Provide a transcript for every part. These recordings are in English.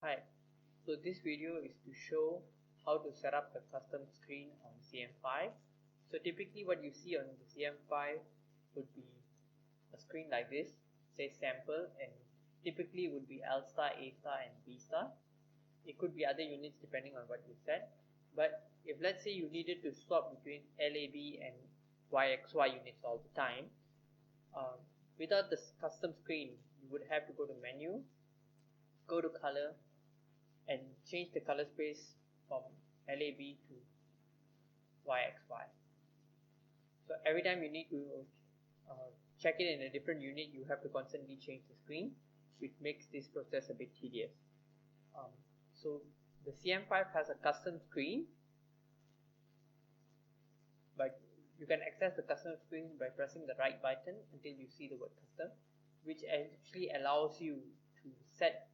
Hi, so this video is to show how to set up the custom screen on CM5. So typically what you see on the CM5 would be a screen like this, say sample, and typically would be L star, A star and B star. It could be other units depending on what you set, but if let's say you needed to swap between LAB and YXY units all the time, um, without this custom screen you would have to go to menu, go to color, and change the color space from LAB to YXY. So every time you need to check it in a different unit, you have to constantly change the screen, which makes this process a bit tedious. So the CM5 has a custom screen, but you can access the custom screen by pressing the right button until you see the word custom, which actually allows you to set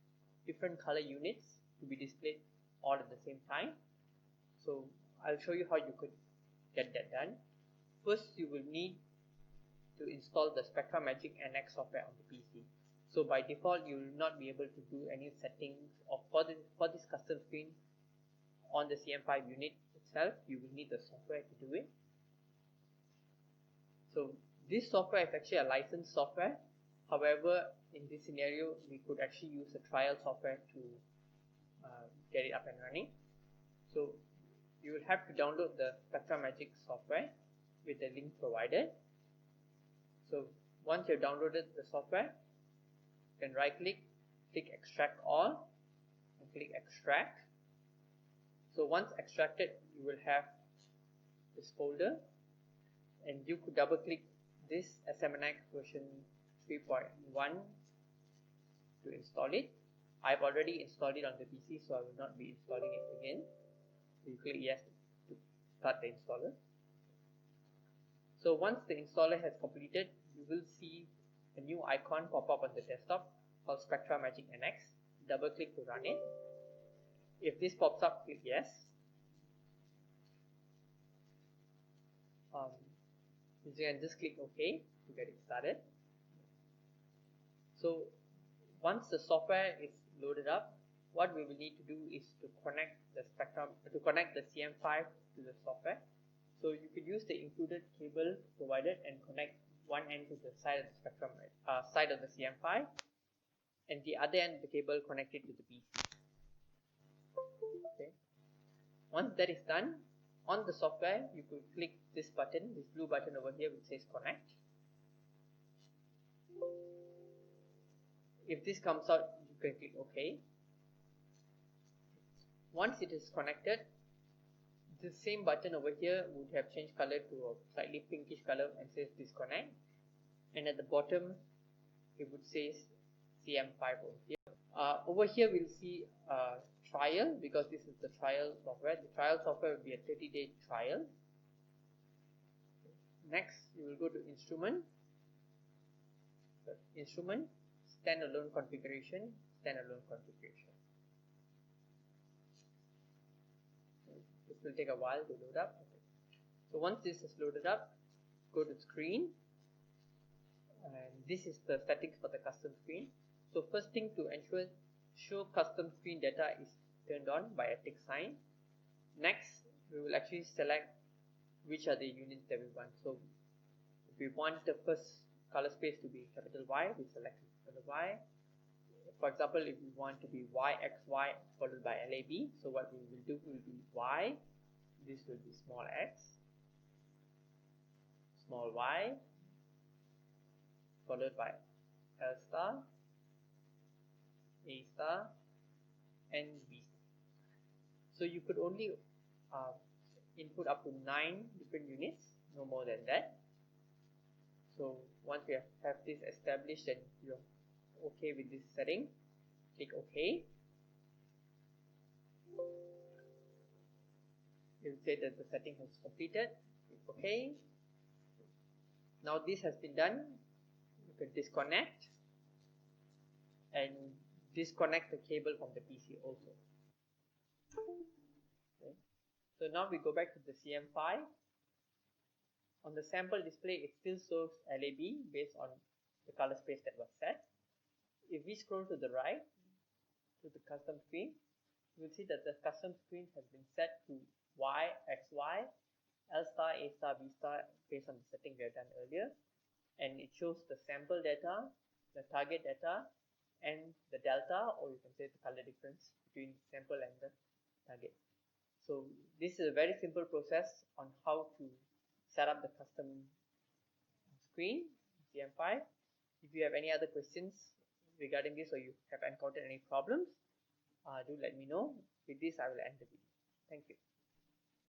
different color units to be displayed all at the same time. So I'll show you how you could get that done. First, you will need to install the Spectra Magic NX software on the PC. So by default, you will not be able to do any settings for this custom screen on the CM5 unit itself. You will need the software to do it. So this software is actually a licensed software. However, in this scenario, we could actually use a trial software to get it up and running. So you will have to download the Spectra Magic software with the link provided. So once you've downloaded the software, you can right click extract all and click extract. So once extracted, you will have this folder, and you could double click this SMNX version 3.1 to install it. I've already installed it on the PC, so I will not be installing it again. So you click yes to start the installer. So once the installer has completed, you will see a new icon pop up on the desktop called Spectra Magic NX. Double click to run it. If this pops up, click yes. You can just click OK to get it started. So once the software is loaded up, what we will need to do is to connect the CM5 to the software. So you could use the included cable provided and connect one end to the side of the Spectrum side of the CM5, and the other end of the cable connected to the PC. Okay. Once that is done, on the software you could click this button, this blue button over here which says connect. If this comes out, you can click OK. Once it is connected, the same button over here would have changed color to a slightly pinkish color and says disconnect, and at the bottom it would say CM5 over here. Over here we'll see trial, because this is the trial software. The trial software will be a 30-day trial. Next you will go to instrument, standalone configuration. This will take a while to load up. So once this is loaded up, go to screen, and this is the settings for the custom screen. So first thing, to ensure show custom screen data is turned on by a tick sign. Next, we will actually select which are the units that we want. So if we want the first color space to be capital Y, we select capital Y. For example, if we want to be YXY followed by LAB, so what we will do will be Y, this will be small x, small y, followed by L star, A star, and B star. So you could only input up to 9 different units, no more than that. So once we have this established and you're okay with this setting, click OK. It will say that the setting has completed. Click OK. Now this has been done. You can disconnect and disconnect the cable from the PC also. Okay. So now we go back to the CM5. On the sample display, it still shows LAB based on the color space that was set. If we scroll to the right, to the custom screen, you will see that the custom screen has been set to Y, XY, L star, A star, B star based on the setting we have done earlier, and it shows the sample data, the target data, and the delta, or you can say the color difference between sample and the target. So this is a very simple process on how to set up the custom screen CM-5. If you have any other questions regarding this or you have encountered any problems, do let me know. With this, I will end the video. Thank you.